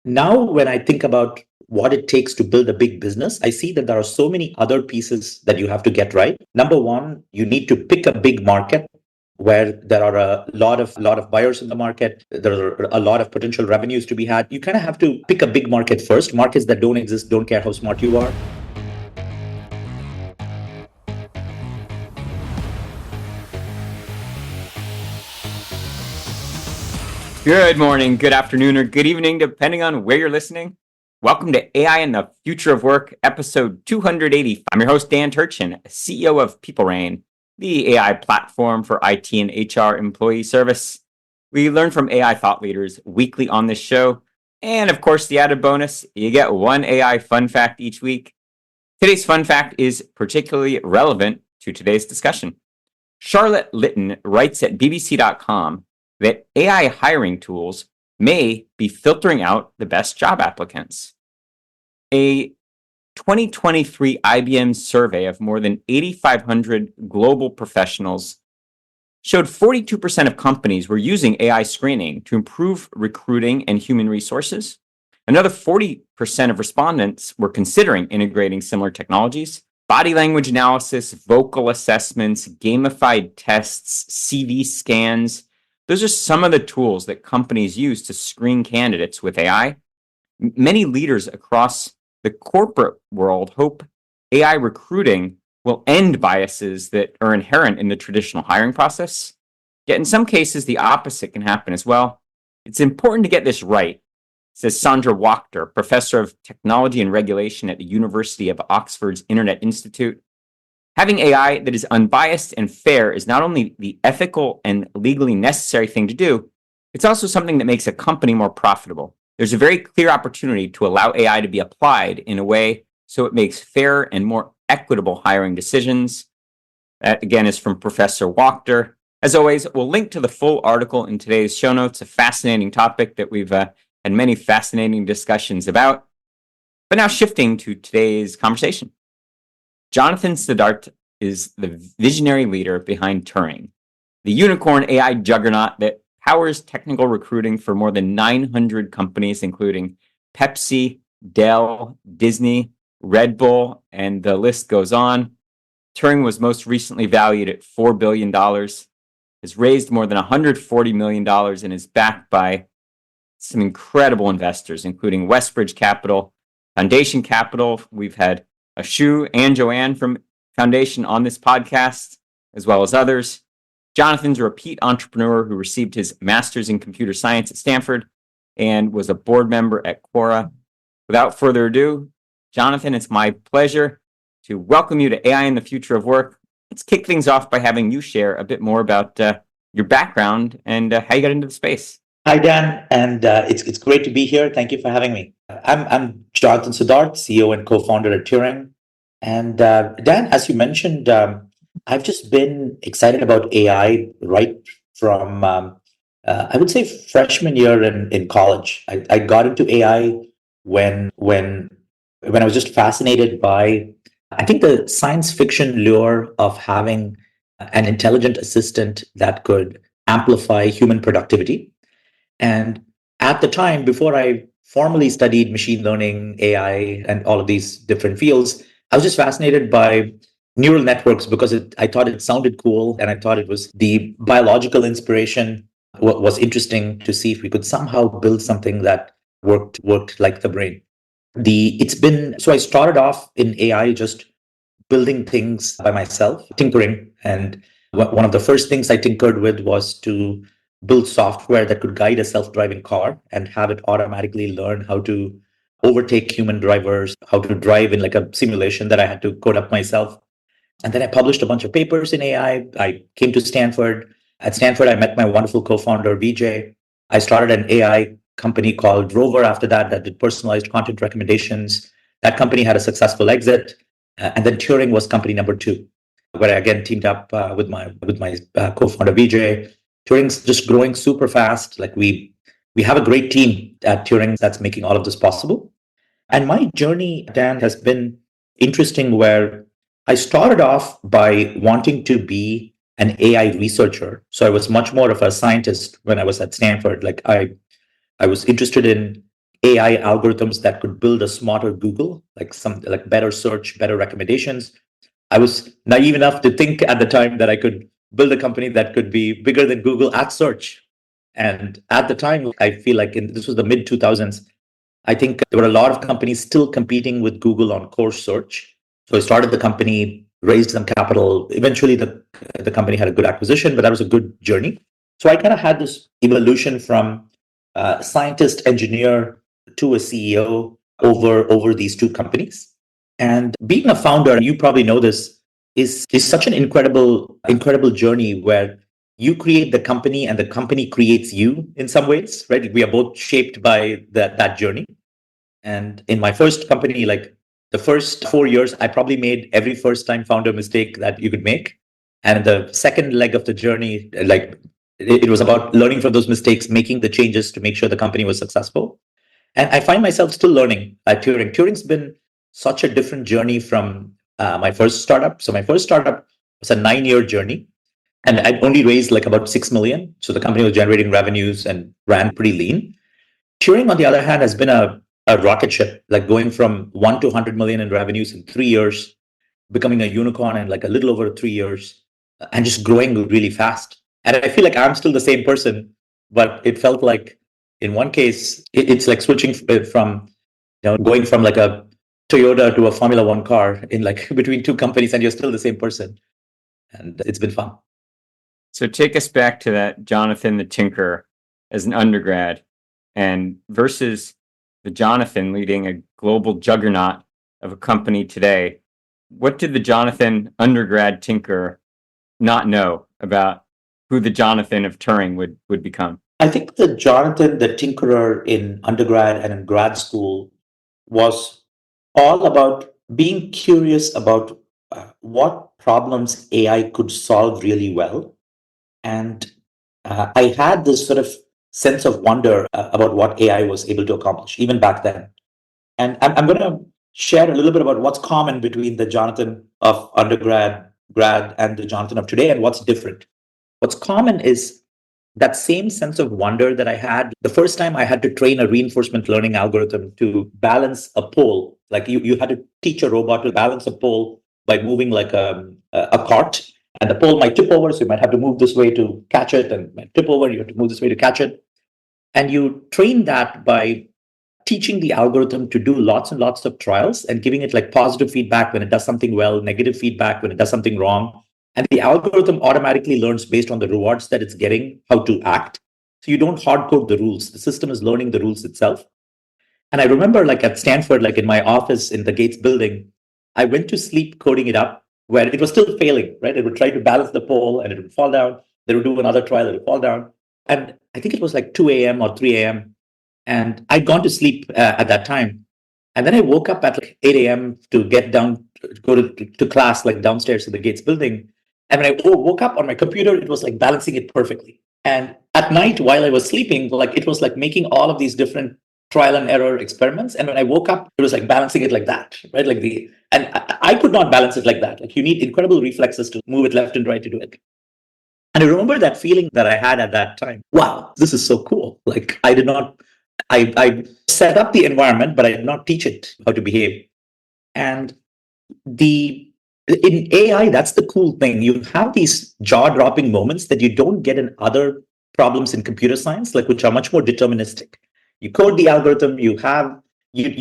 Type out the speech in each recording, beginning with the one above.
Now, when I think about what it takes to build a big business, I see that there are so many other pieces that you have to get right. Number one, you need to pick a big market where there are a lot of buyers in the market. There are a lot of potential revenues to be had. You kind of have to pick a big market first. Markets that don't exist don't care how smart you are. Good morning, good afternoon, or good evening, depending on where you're listening. Welcome to AI and the Future of Work, episode 280. I'm your host, Dan Turchin, CEO of PeopleRain, the AI platform for IT and HR employee service. We learn from AI thought leaders weekly on this show. And of course, the added bonus, you get one AI fun fact each week. Today's fun fact is particularly relevant to today's discussion. Charlotte Litton writes at BBC.com that AI hiring tools may be filtering out the best job applicants. A 2023 IBM survey of more than 8,500 global professionals showed 42% of companies were using AI screening to improve recruiting and human resources. Another 40% of respondents were considering integrating similar technologies. Body language analysis, vocal assessments, gamified tests, CV scans. Those are some of the tools that companies use to screen candidates with AI. Many leaders across the corporate world hope AI recruiting will end biases that are inherent in the traditional hiring process. Yet in some cases, the opposite can happen as well. It's important to get this right, says Sandra Wachter, professor of technology and regulation at the University of Oxford's Internet Institute. Having AI that is unbiased and fair is not only the ethical and legally necessary thing to do, it's also something that makes a company more profitable. There's a very clear opportunity to allow AI to be applied in a way so it makes fair and more equitable hiring decisions. That, again, is from Professor Wachter. As always, we'll link to the full article in today's show notes, a fascinating topic that we've had many fascinating discussions about. But now shifting to today's conversation. Jonathan Siddharth is the visionary leader behind Turing, the unicorn AI juggernaut that powers technical recruiting for more than 900 companies, including Pepsi, Dell, Disney, Red Bull, and the list goes on. Turing was most recently valued at $4 billion, has raised more than $140 million, and is backed by some incredible investors, including Westbridge Capital, Foundation Capital. We've had Ashu and Joanne from Foundation on this podcast, as well as others. Jonathan's a repeat entrepreneur who received his master's in computer science at Stanford and was a board member at Quora. Without further ado, Jonathan, it's my pleasure to welcome you to AI and the Future of Work. Let's kick things off by having you share a bit more about your background and how you got into the space. Hi, Dan, and it's great to be here. Thank you for having me. I'm Jonathan Siddharth, CEO and co-founder at Turing. And Dan, as you mentioned, I've just been excited about AI right from I would say freshman year in college. I got into AI when I was just fascinated by, I think, the science fiction lure of having an intelligent assistant that could amplify human productivity. And at the time, before I formally studied machine learning, AI, and all of these different fields, I was just fascinated by neural networks because I thought it sounded cool, and I thought it was the biological inspiration was interesting to see if we could somehow build something that worked like the brain. So I started off in AI just building things by myself, tinkering, and one of the first things I tinkered with was to build software that could guide a self-driving car and have it automatically learn how to overtake human drivers, how to drive in like a simulation that I had to code up myself. And then I published a bunch of papers in AI. I came to Stanford. At Stanford, I met my wonderful co-founder, Vijay. I started an AI company called Rover after that did personalized content recommendations. That company had a successful exit. And then Turing was company number 2, where I again teamed up with my co-founder, Vijay. Turing's just growing super fast. Like we have a great team at Turing that's making all of this possible. And my journey, Dan, has been interesting where I started off by wanting to be an AI researcher. So I was much more of a scientist when I was at Stanford. Like I was interested in AI algorithms that could build a smarter Google, like better search, better recommendations. I was naive enough to think at the time that I could build a company that could be bigger than Google at search. And at the time, I feel like this was the mid 2000s. I think there were a lot of companies still competing with Google on core search. So I started the company, raised some capital. Eventually, the company had a good acquisition, but that was a good journey. So I kind of had this evolution from scientist, engineer to a CEO over these two companies. And being a founder, you probably know this, is such an incredible journey where you create the company and the company creates you in some ways, right? We are both shaped by that journey. And in my first company, like the first 4 years, I probably made every first time founder mistake that you could make. And the second leg of the journey, like it was about learning from those mistakes, making the changes to make sure the company was successful. And I find myself still learning at Turing. Turing's been such a different journey from my first startup. So my first startup was a 9 year journey, and I'd only raised like about 6 million. So the company was generating revenues and ran pretty lean. Turing, on the other hand, has been a rocket ship, like going from 1 to 100 million in revenues in 3 years, becoming a unicorn in like a little over 3 years, and just growing really fast. And I feel like I'm still the same person, but it felt like in one case, it's like switching from, going from like a Toyota to a Formula One car in like between two companies, and you're still the same person. And it's been fun. So take us back to that Jonathan the Tinker as an undergrad and versus the Jonathan leading a global juggernaut of a company today. What did the Jonathan undergrad tinker not know about who the Jonathan of Turing would become? I think the Jonathan, the tinkerer in undergrad and in grad school, was all about being curious about what problems AI could solve really well. And I had this sort of sense of wonder about what AI was able to accomplish, even back then. And I'm going to share a little bit about what's common between the Jonathan of undergrad, grad, and the Jonathan of today, and what's different. What's common is that same sense of wonder that I had the first time I had to train a reinforcement learning algorithm to balance a pole. Like you had to teach a robot to balance a pole by moving like a cart, and the pole might tip over. So you might have to move this way to catch it, and it might tip over. You have to move this way to catch it. And you train that by teaching the algorithm to do lots and lots of trials and giving it like positive feedback when it does something well, negative feedback when it does something wrong. And the algorithm automatically learns based on the rewards that it's getting how to act. So you don't hard code the rules. The system is learning the rules itself. And I remember like at Stanford, like in my office in the Gates building, I went to sleep coding it up where it was still failing, right? It would try to balance the pole and it would fall down. They would do another trial, it would fall down. And I think it was like 2 a.m. or 3 a.m. And I'd gone to sleep at that time. And then I woke up at like 8 a.m. to get down, go to class, like downstairs in the Gates building. And when I woke up on my computer, it was like balancing it perfectly. And at night, while I was sleeping, like it was like making all of these different trial and error experiments. And when I woke up, it was like balancing it like that, right? And I could not balance it like that. Like you need incredible reflexes to move it left and right to do it. And I remember that feeling that I had at that time. Wow, this is so cool. Like I set up the environment, but I did not teach it how to behave. And in AI, that's the cool thing. You have these jaw-dropping moments that you don't get in other problems in computer science, like which are much more deterministic. You code the algorithm, you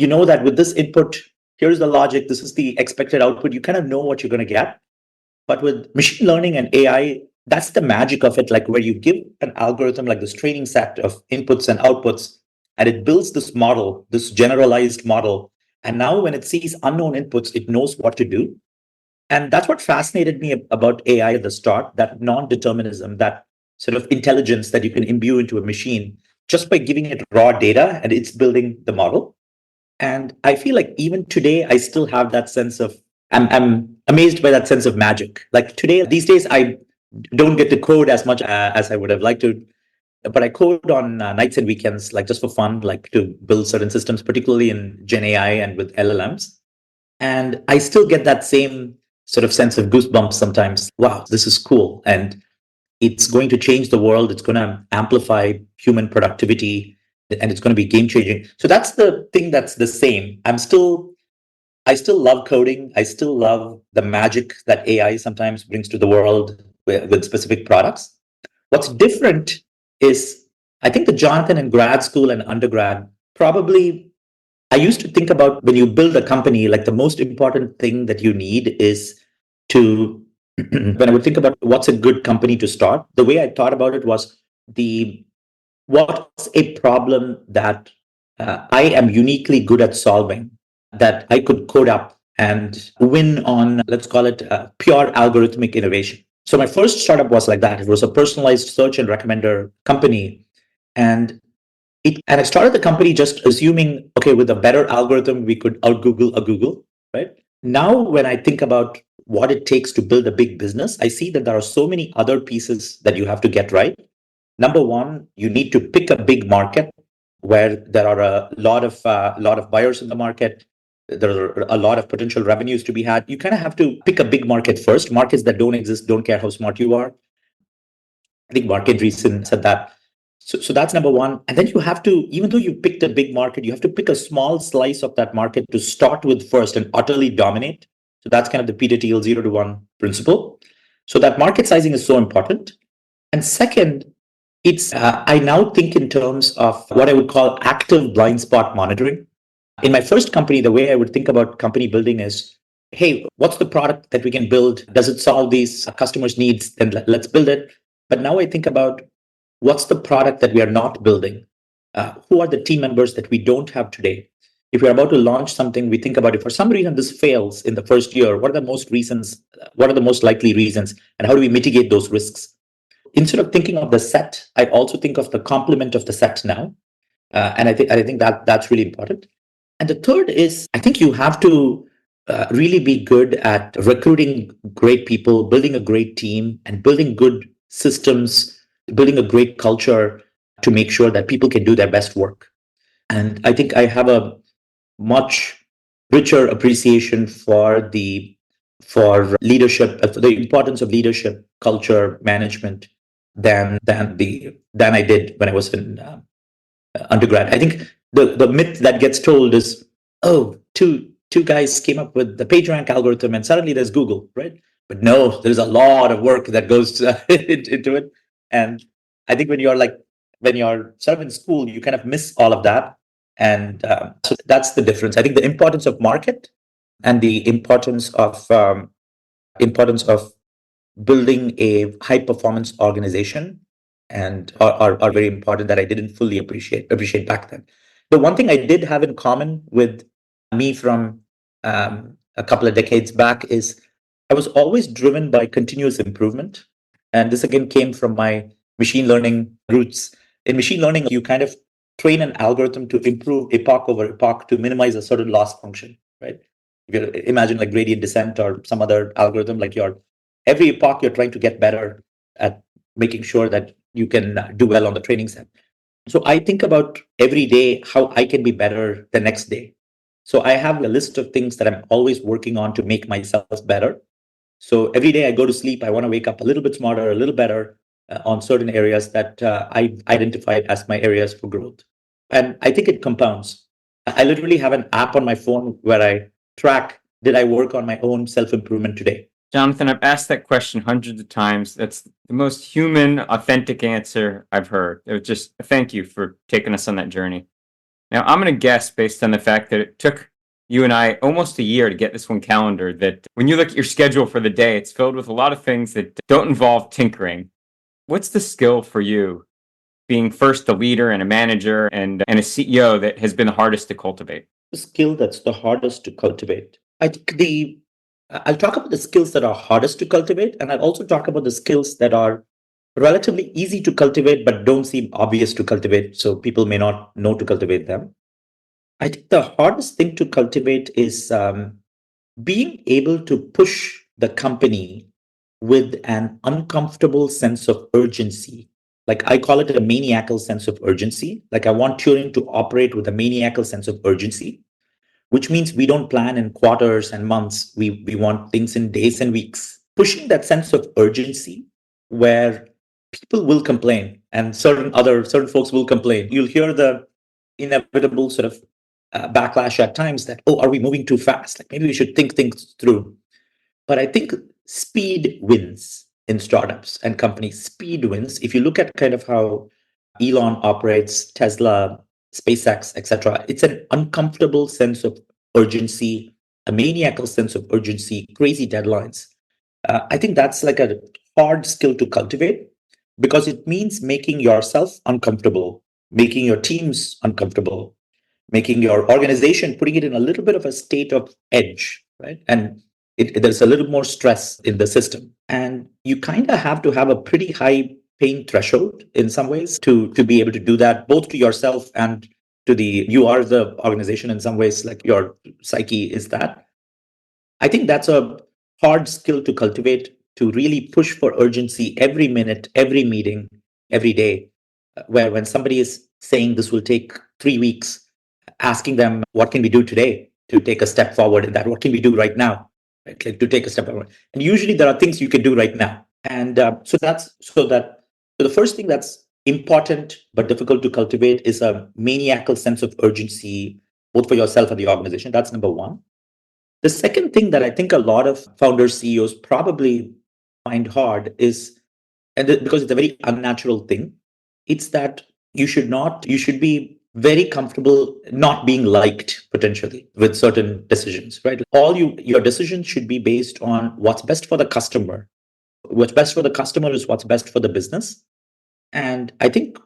know that with this input, here's the logic, this is the expected output. You kind of know what you're going to get. But with machine learning and AI, that's the magic of it, like where you give an algorithm like this training set of inputs and outputs, and it builds this model, this generalized model. And now when it sees unknown inputs, it knows what to do. And that's what fascinated me about AI at the start, that non-determinism, that sort of intelligence that you can imbue into a machine just by giving it raw data and it's building the model. And I feel like even today, I still have that sense of, I'm amazed by that sense of magic. Like today, these days, I don't get to code as much as I would have liked to, but I code on nights and weekends, like just for fun, like to build certain systems, particularly in Gen AI and with LLMs. And I still get that same sort of sense of goosebumps sometimes. Wow, this is cool. And it's going to change the world. It's going to amplify human productivity. and it's going to be game changing. So that's the thing that's the same. I still love coding. I still love the magic that AI sometimes brings to the world with specific products. What's different is I think the Jonathan in grad school and undergrad probably I used to think about when you build a company, like the most important thing that you need is to, when I would think about what's a good company to start, the way I thought about it was the what's a problem that I am uniquely good at solving that I could code up and win on, let's call it pure algorithmic innovation. So my first startup was like that. It was a personalized search and recommender company. And I started the company just assuming, okay, with a better algorithm, we could out Google a Google, right? Now, when I think about what it takes to build a big business, I see that there are so many other pieces that you have to get right. Number one, you need to pick a big market where there are a lot of buyers in the market. There are a lot of potential revenues to be had. You kind of have to pick a big market first. Markets that don't exist don't care how smart you are. I think Market Reason said that. So that's number one. And then you have to, even though you picked a big market, you have to pick a small slice of that market to start with first and utterly dominate. So that's kind of the Peter Thiel 0 to 1 principle. So that market sizing is so important. And second, I now think in terms of what I would call active blind spot monitoring. In my first company, the way I would think about company building is, hey, what's the product that we can build? Does it solve these customers' needs? Then let's build it. But now I think about what's the product that we are not building? Who are the team members that we don't have today? If we're about to launch something, we think about if for some reason this fails in the first year, what are the most reasons? What are the most likely reasons? And how do we mitigate those risks? Instead of thinking of the set, I also think of the complement of the set now. And I think that that's really important. And the third is, I think you have to really be good at recruiting great people, building a great team, and building good systems, building a great culture to make sure that people can do their best work. And I think I have a much richer appreciation for leadership, for the importance of leadership, culture, management than I did when I was in undergrad. I think the myth that gets told is, oh, two guys came up with the PageRank algorithm and suddenly there's Google, right? But no, there's a lot of work that goes into it. And I think when you're sort of in school, you kind of miss all of that. And so that's the difference. I think the importance of market and the importance of building a high performance organization and are very important that I didn't fully appreciate back then. The one thing I did have in common with me from a couple of decades back is I was always driven by continuous improvement. And this again came from my machine learning roots. In machine learning, you kind of train an algorithm to improve epoch over epoch to minimize a certain loss function, right? If you imagine like gradient descent or some other algorithm, like every epoch you're trying to get better at making sure that you can do well on the training set. So I think about every day how I can be better the next day. So I have a list of things that I'm always working on to make myself better. So every day I go to sleep, I want to wake up a little bit smarter, a little better on certain areas that I've identified as my areas for growth. And I think it compounds. I literally have an app on my phone where I track, did I work on my own self-improvement today? Jonathan, I've asked that question hundreds of times. That's the most human, authentic answer I've heard. It was just thank you for taking us on that journey. Now, I'm going to guess, based on the fact that it took you and I almost a year to get this one calendared, that when you look at your schedule for the day, it's filled with a lot of things that don't involve tinkering. What's the skill for you, being first a leader and a manager and a CEO, that has been the hardest to cultivate? The skill that's the hardest to cultivate. I think I'll talk about the skills that are hardest to cultivate, and I'll also talk about the skills that are relatively easy to cultivate but don't seem obvious to cultivate, so people may not know to cultivate them. I think the hardest thing to cultivate is being able to push the company with an uncomfortable sense of urgency. Like I call it a maniacal sense of urgency. Like I want Turing to operate with a maniacal sense of urgency, which means we don't plan in quarters and months. We want things in days and weeks. Pushing that sense of urgency where people will complain and certain folks will complain. You'll hear the inevitable sort of backlash at times that, oh, are we moving too fast? Like maybe we should think things through. But I think speed wins in startups and companies. Speed wins. If you look at kind of how Elon operates, Tesla, SpaceX, etc., it's an uncomfortable sense of urgency, a maniacal sense of urgency, crazy deadlines. I think that's like a hard skill to cultivate because it means making yourself uncomfortable, making your teams uncomfortable, making your organization, putting it in a little bit of a state of edge, right? And there's a little more stress in the system. And you kind of have to have a pretty high pain threshold in some ways to be able to do that, both to yourself and to you are the organization in some ways, like your psyche is that. I think that's a hard skill to cultivate to really push for urgency every minute, every meeting, every day. Where when somebody is saying this will take 3 weeks, asking them, what can we do today to take a step forward in that? What can we do right now? Right? Like to take a step forward. And usually there are things you can do right now. And so the first thing that's important but difficult to cultivate is a maniacal sense of urgency, both for yourself and the organization. That's number one. The second thing that I think a lot of founders, CEOs probably find hard is, because it's a very unnatural thing, it's that you should be very comfortable not being liked potentially with certain decisions, right? Your decisions should be based on what's best for the customer. What's best for the customer is what's best for the business. And I think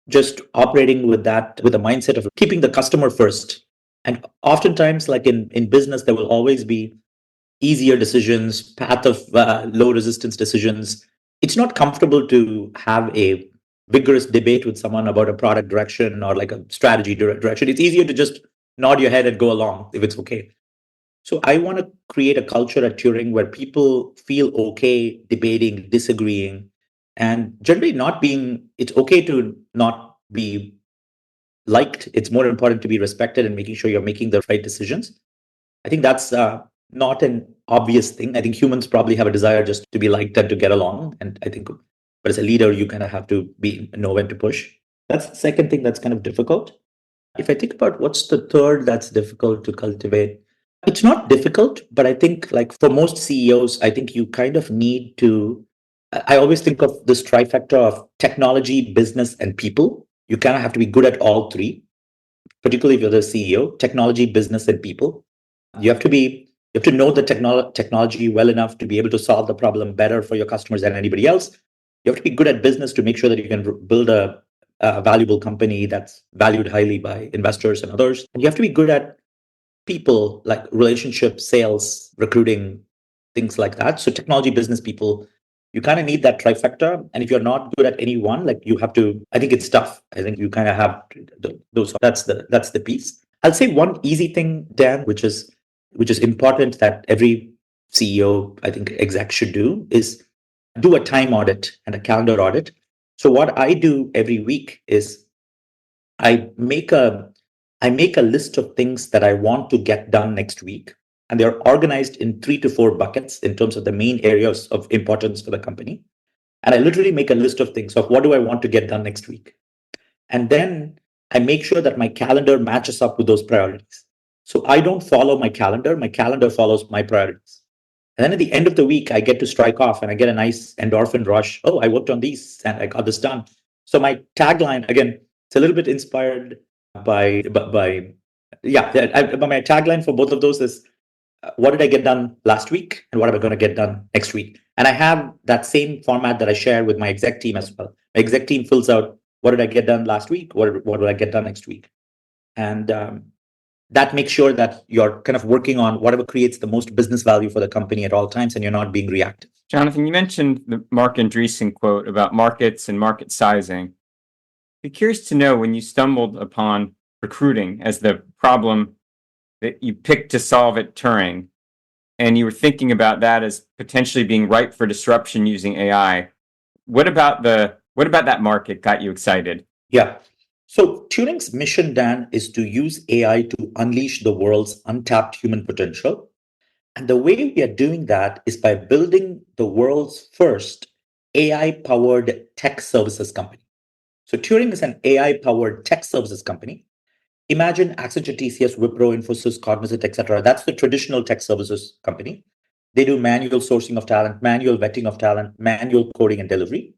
just operating with that, with a mindset of keeping the customer first. And oftentimes, like in business, there will always be easier decisions, path of low resistance decisions. It's not comfortable to have a vigorous debate with someone about a product direction or like a strategy direction. It's easier to just nod your head and go along if it's okay. So I want to create a culture at Turing where people feel okay debating, disagreeing, and generally not being, it's okay to not be liked. It's more important to be respected and making sure you're making the right decisions. I think that's not an obvious thing. I think humans probably have a desire just to be liked and to get along. And I think, but as a leader, you kind of have to know when to push. That's the second thing that's kind of difficult. If I think about what's the third that's difficult to cultivate, it's not difficult, but I think like for most CEOs, I think you kind of need to. I always think of this trifecta of technology, business, and people. You kind of have to be good at all three, particularly if you're the CEO, technology, business, and people. You have to know the technology well enough to be able to solve the problem better for your customers than anybody else. You have to be good at business to make sure that you can build a valuable company that's valued highly by investors and others. And you have to be good at people, like relationships, sales, recruiting, things like that. So technology, business, people, you kind of need that trifecta. And if you're not good at any one, like you have to, I think it's tough. I think you kind of have those. That's the piece. I'll say one easy thing, Dan, which is important that every CEO, I think exec should do, is do a time audit and a calendar audit. So what I do every week is I make a list of things that I want to get done next week. And they're organized in 3 to 4 buckets in terms of the main areas of importance for the company. And I literally make a list of things of what do I want to get done next week. And then I make sure that my calendar matches up with those priorities. So I don't follow my calendar follows my priorities. And then at the end of the week, I get to strike off and I get a nice endorphin rush. Oh, I worked on these and I got this done. So my tagline, again, it's a little bit inspired by yeah. But my tagline for both of those is, what did I get done last week, and what am I going to get done next week? And I have that same format that I share with my exec team as well. My exec team fills out, what did I get done last week? What will I get done next week? And that makes sure that you're kind of working on whatever creates the most business value for the company at all times, and you're not being reactive. Jonathan, you mentioned the Mark Andreessen quote about markets and market sizing. Be curious to know, when you stumbled upon recruiting as the problem that you picked to solve at Turing, and you were thinking about that as potentially being ripe for disruption using AI, what about that market got you excited? Yeah. So Turing's mission, Dan, is to use AI to unleash the world's untapped human potential. And the way we are doing that is by building the world's first AI-powered tech services company. So Turing is an AI-powered tech services company. Imagine Accenture, TCS, Wipro, Infosys, Cognizant, etc. That's the traditional tech services company. They do manual sourcing of talent, manual vetting of talent, manual coding and delivery.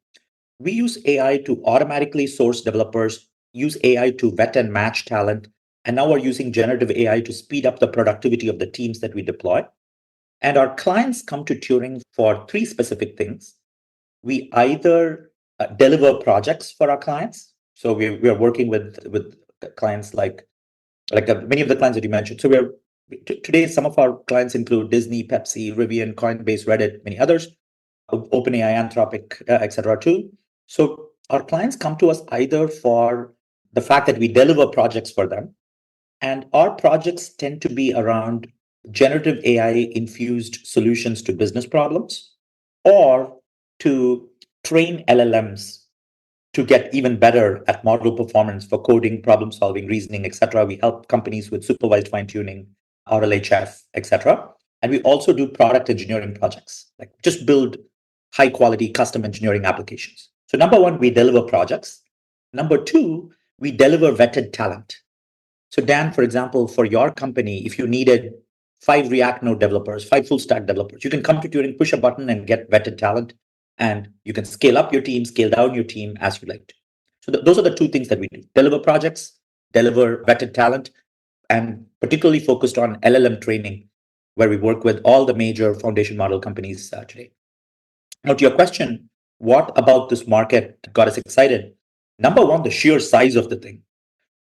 We use AI to automatically source developers, use AI to vet and match talent, and now we're using generative AI to speed up the productivity of the teams that we deploy. And our clients come to Turing for three specific things. We either deliver projects for our clients. So we are working with clients like many of the clients that you mentioned. So today, some of our clients include Disney, Pepsi, Rivian, Coinbase, Reddit, many others, OpenAI, Anthropic, etc. too. So our clients come to us either for the fact that we deliver projects for them, and our projects tend to be around generative AI infused solutions to business problems, or to train LLMs to get even better at model performance for coding, problem solving, reasoning, etc. We help companies with supervised fine tuning, RLHF, etc. And we also do product engineering projects, like just build high quality custom engineering applications. So number one, we deliver projects. Number two, we deliver vetted talent. So Dan, for example, for your company, if you needed 5 React Node developers, 5 full stack developers, you can come to Turing, push a button and get vetted talent, and you can scale up your team, scale down your team as you like to. So those are the two things that we do: deliver projects, deliver vetted talent, and particularly focused on LLM training, where we work with all the major foundation model companies today. Now, to your question, what about this market got us excited? Number one, the sheer size of the thing.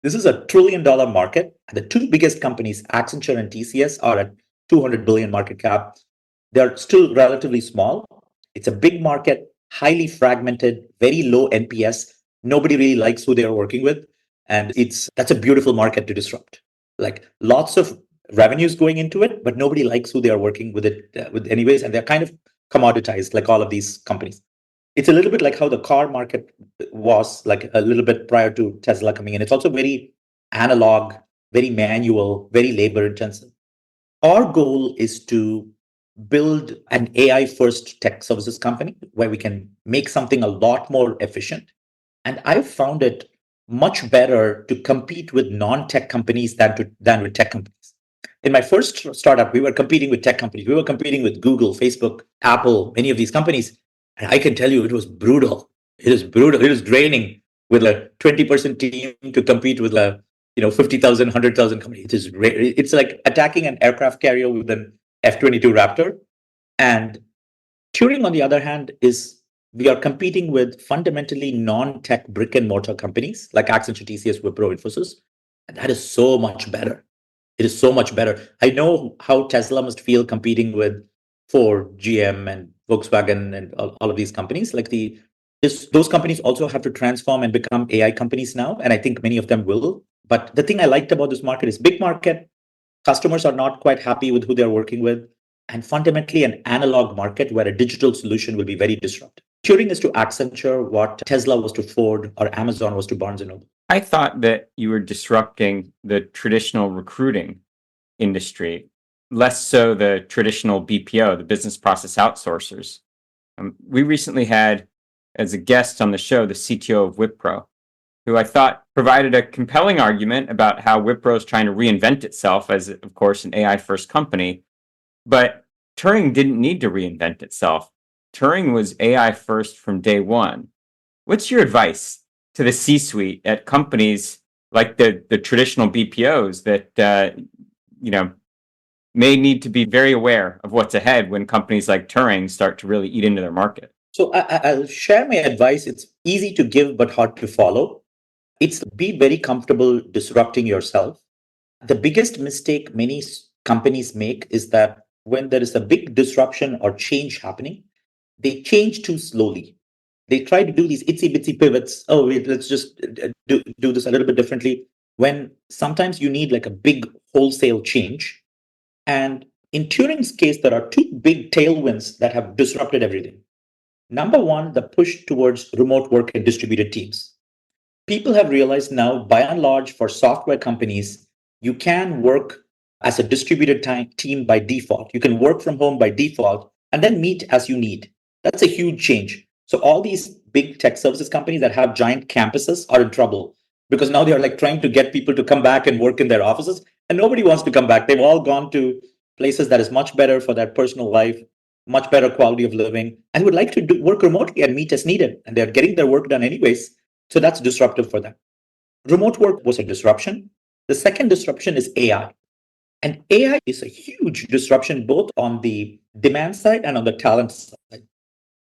This is $1 trillion market. And the two biggest companies, Accenture and TCS, are at 200 billion market cap. They're still relatively small. It's a big market, highly fragmented, very low NPS. Nobody really likes who they're working with. And that's a beautiful market to disrupt. Like lots of revenues going into it, but nobody likes who they are working with it with anyways. And they're kind of commoditized like all of these companies. It's a little bit like how the car market was like a little bit prior to Tesla coming in. It's also very analog, very manual, very labor intensive. Our goal is to build an AI first tech services company where we can make something a lot more efficient. And I've found it much better to compete with non-tech companies than with tech companies. In my first startup, we were competing with tech companies. We were competing with Google, Facebook, Apple, many of these companies. And I can tell you it was brutal. It is brutal. It is draining with a 20% team to compete with a 50,000, 100,000 company. It's like attacking an aircraft carrier with an F-22 Raptor. And Turing, on the other hand, we are competing with fundamentally non-tech brick and mortar companies like Accenture, TCS, Wipro, Infosys. And that is so much better. It is so much better. I know how Tesla must feel competing with Ford, GM, and Volkswagen, and all of these companies. Those companies also have to transform and become AI companies now, and I think many of them will. But the thing I liked about this market is big market. Customers are not quite happy with who they're working with, and fundamentally an analog market where a digital solution will be very disruptive. Turing is to Accenture what Tesla was to Ford or Amazon was to Barnes and Noble. I thought that you were disrupting the traditional recruiting industry, less so the traditional BPO, the business process outsourcers. We recently had as a guest on the show the CTO of Wipro, who I thought provided a compelling argument about how Wipro is trying to reinvent itself as, of course, an AI-first company. But Turing didn't need to reinvent itself. Turing was AI first from day one. What's your advice to the C-suite at companies like the traditional BPOs that may need to be very aware of what's ahead when companies like Turing start to really eat into their market? So I'll share my advice. It's easy to give but hard to follow. It's be very comfortable disrupting yourself. The biggest mistake many companies make is that when there is a big disruption or change happening, they change too slowly. They try to do these itsy bitsy pivots. Oh, wait, let's just do this a little bit differently. When sometimes you need like a big wholesale change. And in Turing's case, there are two big tailwinds that have disrupted everything. Number one, the push towards remote work and distributed teams. People have realized now, by and large, for software companies, you can work as a distributed team by default. You can work from home by default and then meet as you need. That's a huge change. So all these big tech services companies that have giant campuses are in trouble because now they're like trying to get people to come back and work in their offices, and nobody wants to come back. They've all gone to places that is much better for their personal life, much better quality of living, and would like to work remotely and meet as needed. And they're getting their work done anyways. So that's disruptive for them. Remote work was a disruption. The second disruption is AI. And AI is a huge disruption both on the demand side and on the talent side.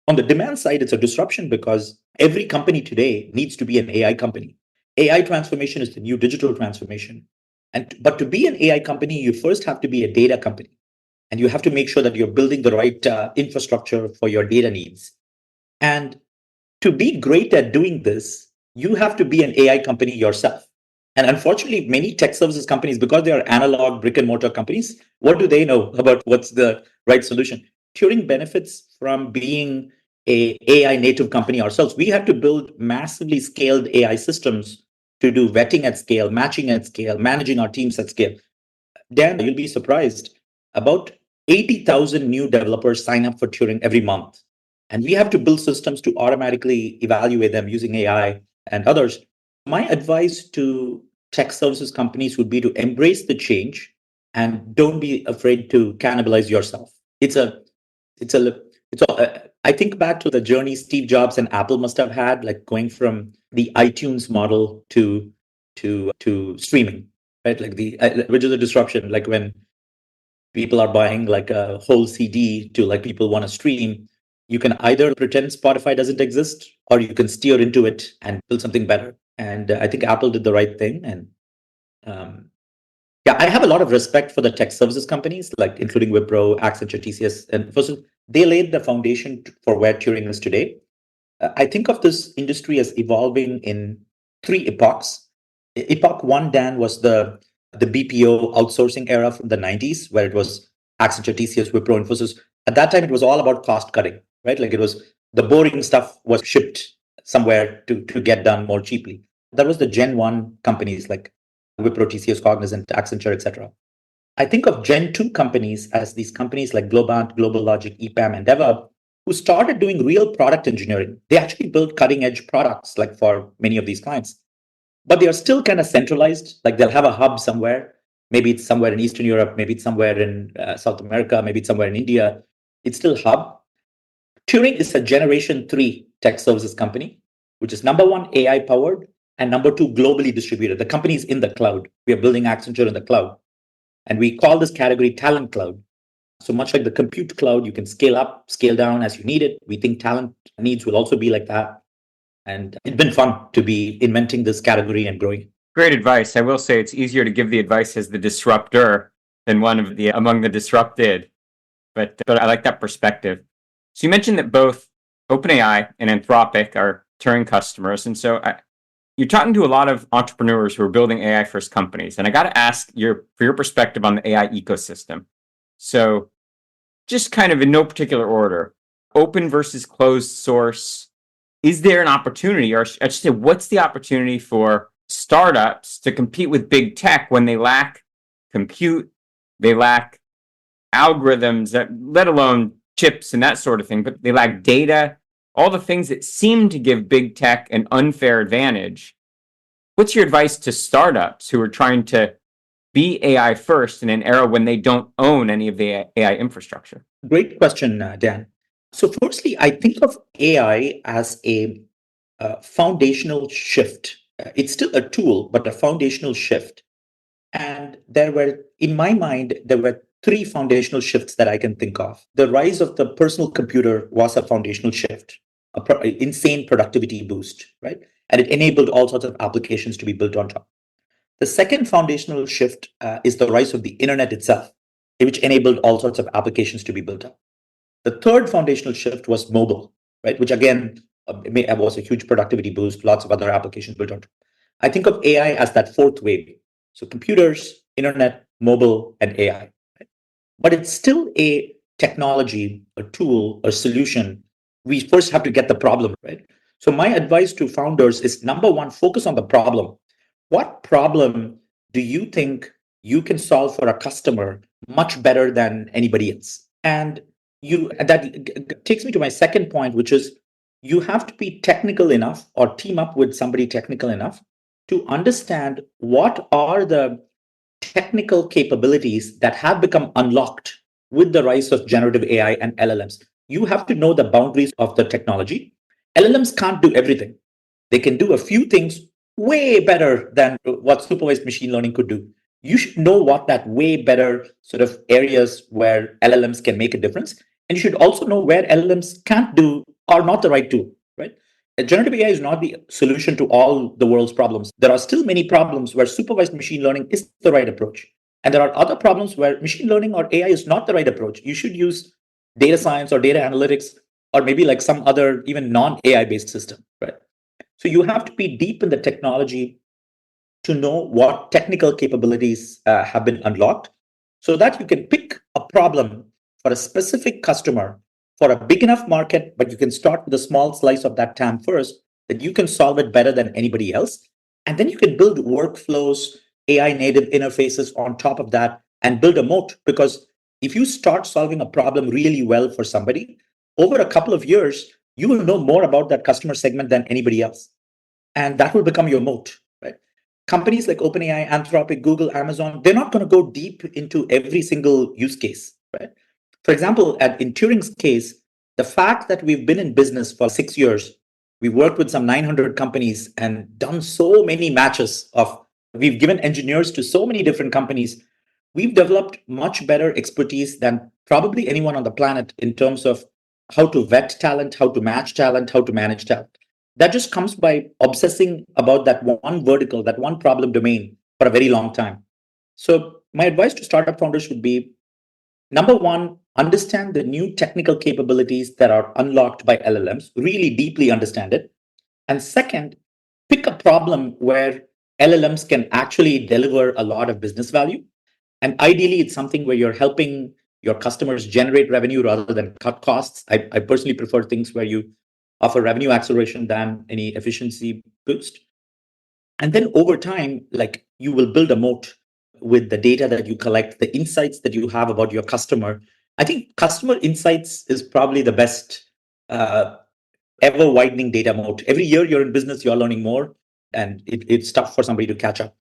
On the demand side, it's a disruption because every company today needs to be an AI company. AI transformation is the new digital transformation. But to be an AI company, you first have to be a data company. And you have to make sure that you're building the right infrastructure for your data needs. And to be great at doing this, you have to be an AI company yourself. And unfortunately, many tech services companies, because they are analog brick and mortar companies, what do they know about what's the right solution? Turing benefits from being a AI native company ourselves. We have to build massively scaled AI systems to do vetting at scale, matching at scale, managing our teams at scale. Dan, you'll be surprised. About 80,000 new developers sign up for Turing every month. And we have to build systems to automatically evaluate them using AI and others. My advice to tech services companies would be to embrace the change and don't be afraid to cannibalize yourself. I think back to the journey Steve Jobs and Apple must have had, like going from the iTunes model to streaming, right? Like which is a disruption. Like when people are buying like a whole CD to like people want to stream, you can either pretend Spotify doesn't exist or you can steer into it and build something better. And I think Apple did the right thing. And um, yeah, I have a lot of respect for the tech services companies, like including Wipro, Accenture, TCS, and first they laid the foundation for where Turing is today. I think of this industry as evolving in three epochs. Epoch one, Dan, was the BPO outsourcing era from the 90s, where it was Accenture, TCS, Wipro, Infosys. At that time, it was all about cost cutting, right? Like it was the boring stuff was shipped somewhere to get done more cheaply. That was the Gen 1 companies like Wipro, TCS, Cognizant, Accenture, etc. I think of Gen 2 companies as these companies like Globant, Global Logic, EPAM, and Endeavor, who started doing real product engineering. They actually built cutting edge products like for many of these clients, but they are still kind of centralized. Like they'll have a hub somewhere. Maybe it's somewhere in Eastern Europe, maybe it's somewhere in South America, maybe it's somewhere in India. It's still hub. Turing is a generation 3 tech services company, which is number one, AI powered, and number two, globally distributed. The company is in the cloud. We are building Accenture in the cloud. And we call this category talent cloud. So much like the compute cloud, you can scale up, scale down as you need it. We think talent needs will also be like that. And it's been fun to be inventing this category and growing. Great advice. I will say it's easier to give the advice as the disruptor than one of the among the disrupted. But I like that perspective. So you mentioned that both OpenAI and Anthropic are Turing customers. And so you're talking to a lot of entrepreneurs who are building AI first companies. And I got to ask for your perspective on the AI ecosystem. So just kind of in no particular order, open versus closed source. Is there an opportunity, or I should say, what's the opportunity for startups to compete with big tech when they lack compute, they lack algorithms, let alone chips and that sort of thing, but they lack data, all the things that seem to give big tech an unfair advantage? What's your advice to startups who are trying to be AI first in an era when they don't own any of the AI infrastructure? Great question, Dan. So, firstly, I think of AI as a foundational shift. It's still a tool, but a foundational shift. And in my mind, there were three foundational shifts that I can think of. The rise of the personal computer was a foundational shift, insane productivity boost, right? And it enabled all sorts of applications to be built on top. The second foundational shift is the rise of the internet itself, which enabled all sorts of applications to be built up. The third foundational shift was mobile, right? Which again was a huge productivity boost, lots of other applications built on top. I think of AI as that fourth wave. So computers, internet, mobile, and AI. Right? But it's still a technology, a tool, a solution. We first have to get the problem right. So my advice to founders is number one, focus on the problem. What problem do you think you can solve for a customer much better than anybody else? And that takes me to my second point, which is you have to be technical enough or team up with somebody technical enough to understand what are the technical capabilities that have become unlocked with the rise of generative AI and LLMs. You have to know the boundaries of the technology. LLMs can't do everything. They can do a few things way better than what supervised machine learning could do. You should know what that way better sort of areas where LLMs can make a difference. And you should also know where LLMs can't do or not the right tool, right? Generative AI is not the solution to all the world's problems. There are still many problems where supervised machine learning is the right approach. And there are other problems where machine learning or AI is not the right approach. You should use data science or data analytics or maybe like some other even non AI based system, right? So you have to be deep in the technology to know what technical capabilities have been unlocked so that you can pick a problem for a specific customer for a big enough market, but you can start with a small slice of that TAM first, that you can solve it better than anybody else. And then you can build workflows, AI native interfaces on top of that and build a moat. Because if you start solving a problem really well for somebody, over a couple of years, you will know more about that customer segment than anybody else. And that will become your moat, right? Companies like OpenAI, Anthropic, Google, Amazon, they're not going to go deep into every single use case, right? For example, in Turing's case, the fact that we've been in business for 6 years, we worked with some 900 companies and done so many matches of, we've given engineers to so many different companies. We've developed much better expertise than probably anyone on the planet in terms of how to vet talent, how to match talent, how to manage talent. That just comes by obsessing about that one vertical, that one problem domain for a very long time. So, my advice to startup founders would be number one, understand the new technical capabilities that are unlocked by LLMs, really deeply understand it. And second, pick a problem where LLMs can actually deliver a lot of business value. And ideally, it's something where you're helping your customers generate revenue rather than cut costs. I personally prefer things where you offer revenue acceleration than any efficiency boost. And then over time, like you will build a moat with the data that you collect, the insights that you have about your customer. I think customer insights is probably the best ever widening data moat. Every year you're in business, you're learning more, and it's tough for somebody to catch up.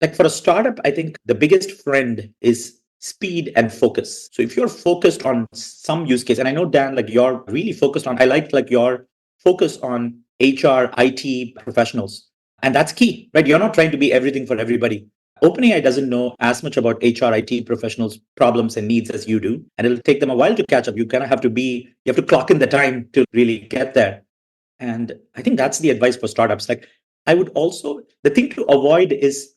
Like for a startup, I think the biggest friend is speed and focus. So if you're focused on some use case, and I know Dan, like you're really focused on, I like your focus on HR, IT professionals. And that's key, right? You're not trying to be everything for everybody. OpenAI doesn't know as much about HR, IT professionals' problems and needs as you do. And it'll take them a while to catch up. You kind of have to you have to clock in the time to really get there. And I think that's the advice for startups. Like I would also, the thing to avoid is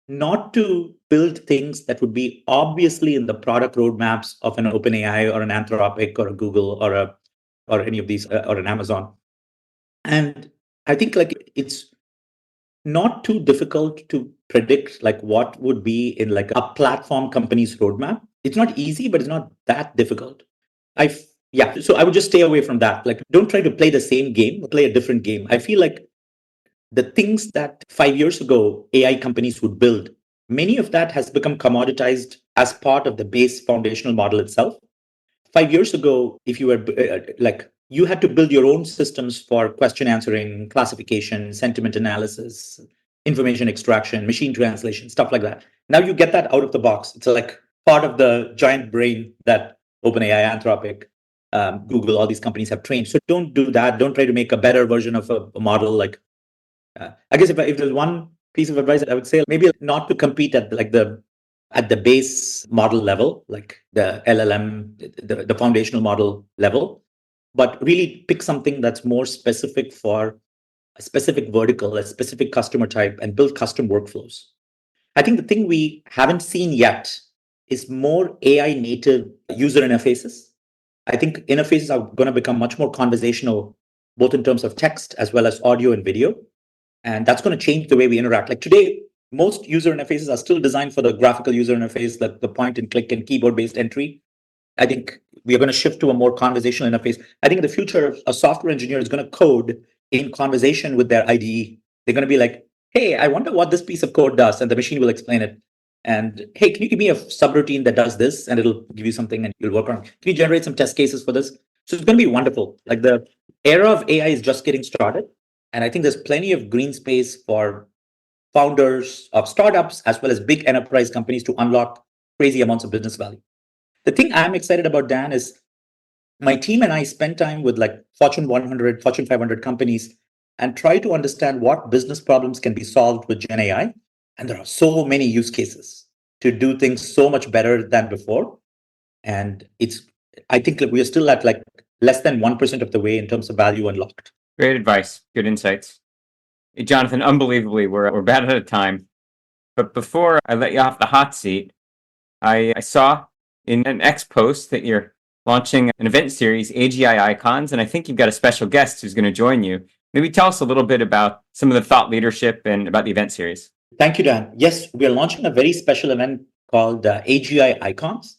not to build things that would be obviously in the product roadmaps of an OpenAI or an Anthropic or a Google or any of these or an Amazon. And I think like it's not too difficult to predict like what would be in like a platform company's roadmap. It's not easy, but it's not that difficult. Yeah, so I would just stay away from that. Like don't try to play the same game, play a different game. I feel like the things that 5 years ago AI companies would build, many of that has become commoditized as part of the base foundational model itself. 5 years ago, if you were like, you had to build your own systems for question answering, classification, sentiment analysis, information extraction, machine translation, stuff like that. Now you get that out of the box. It's like part of the giant brain that OpenAI, Anthropic, Google, all these companies have trained. So don't do that. Don't try to make a better version of a model. Like I guess if there's one piece of advice, I would say maybe not to compete at the base model level, like the LLM, the foundational model level, but really pick something that's more specific for a specific vertical, a specific customer type, and build custom workflows. I think the thing we haven't seen yet is more AI native user interfaces. I think interfaces are going to become much more conversational, both in terms of text as well as audio and video. And that's going to change the way we interact. Like today, most user interfaces are still designed for the graphical user interface, like the point and click and keyboard based entry. I think we are going to shift to a more conversational interface. I think in the future, a software engineer is going to code in conversation with their IDE. They're going to be like, hey, I wonder what this piece of code does. And the machine will explain it. And hey, can you give me a subroutine that does this? And it'll give you something and you'll work on. Can you generate some test cases for this? So it's going to be wonderful. Like the era of AI is just getting started. And I think there's plenty of green space for founders of startups as well as big enterprise companies to unlock crazy amounts of business value. The thing I'm excited about, Dan, is my team and I spend time with like Fortune 100, Fortune 500 companies and try to understand what business problems can be solved with Gen AI. And there are so many use cases to do things so much better than before. And I think we are still at like less than 1% of the way in terms of value unlocked. Great advice. Good insights. Hey, Jonathan, unbelievably, we're about out of time. But before I let you off the hot seat, I saw in an X post that you're launching an event series, AGI Icons, and I think you've got a special guest who's going to join you. Maybe tell us a little bit about some of the thought leadership and about the event series. Thank you, Dan. Yes, we are launching a very special event called AGI Icons.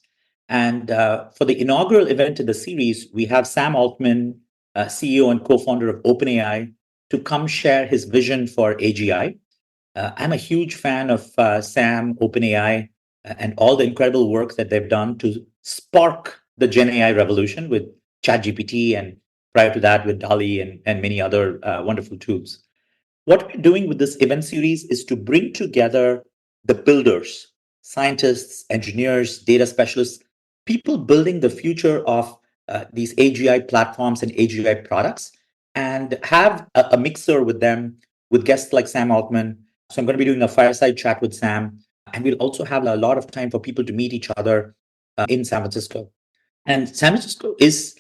And for the inaugural event in the series, we have Sam Altman, CEO and co-founder of OpenAI, to come share his vision for AGI. I'm a huge fan of Sam, OpenAI, and all the incredible work that they've done to spark the Gen AI revolution with ChatGPT, and prior to that with DALL-E and many other wonderful tools. What we're doing with this event series is to bring together the builders, scientists, engineers, data specialists, people building the future of these AGI platforms and AGI products, and have a mixer with them with guests like Sam Altman. So I'm going to be doing a fireside chat with Sam, and we'll also have a lot of time for people to meet each other in San Francisco. And San Francisco is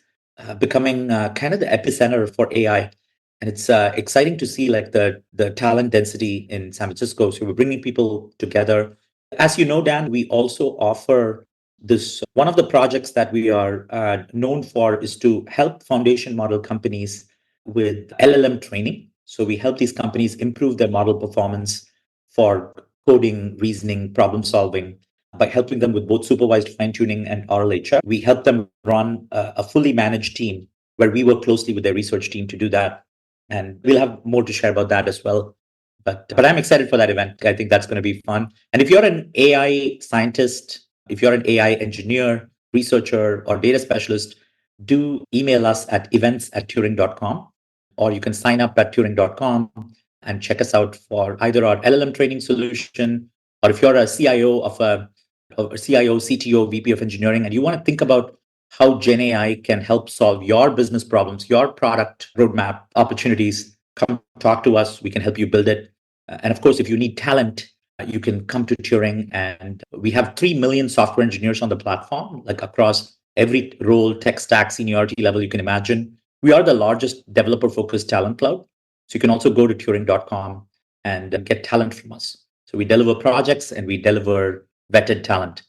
becoming kind of the epicenter for AI. And it's exciting to see like the talent density in San Francisco. So we're bringing people together. As you know, Dan, we also offer this. One of the projects that we are known for is to help foundation model companies with LLM training. So we help these companies improve their model performance for coding, reasoning, problem solving by helping them with both supervised fine tuning and RLHF. We help them run a fully managed team where we work closely with their research team to do that. And we'll have more to share about that as well. But I'm excited for that event. I think that's going to be fun. And if you're an AI scientist, if you're an AI engineer, researcher, or data specialist, do email us at events@turing.com, or you can sign up at turing.com and check us out for either our LLM training solution, or if you're a CIO of a CIO, CTO, VP of engineering, and you want to think about how Gen AI can help solve your business problems, your product roadmap opportunities, come talk to us. We can help you build it. And of course, if you need talent, you can come to Turing. And we have 3 million software engineers on the platform, like across every role, tech stack, seniority level you can imagine. We are the largest developer-focused talent cloud. So you can also go to turing.com and get talent from us. So we deliver projects and we deliver vetted talent.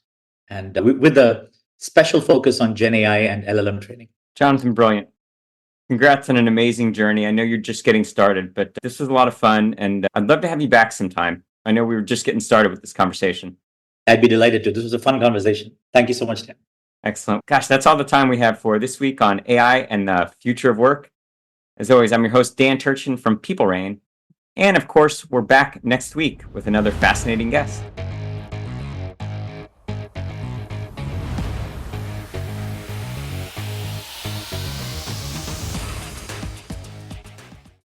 And with a special focus on Gen AI and LLM training. Jonathan, brilliant. Congrats on an amazing journey. I know you're just getting started, but this was a lot of fun, and I'd love to have you back sometime. I know we were just getting started with this conversation. I'd be delighted to. This was a fun conversation. Thank you so much, Dan. Excellent. Gosh, that's all the time we have for this week on AI and the future of work. As always, I'm your host, Dan Turchin from PeopleRain. And of course, we're back next week with another fascinating guest.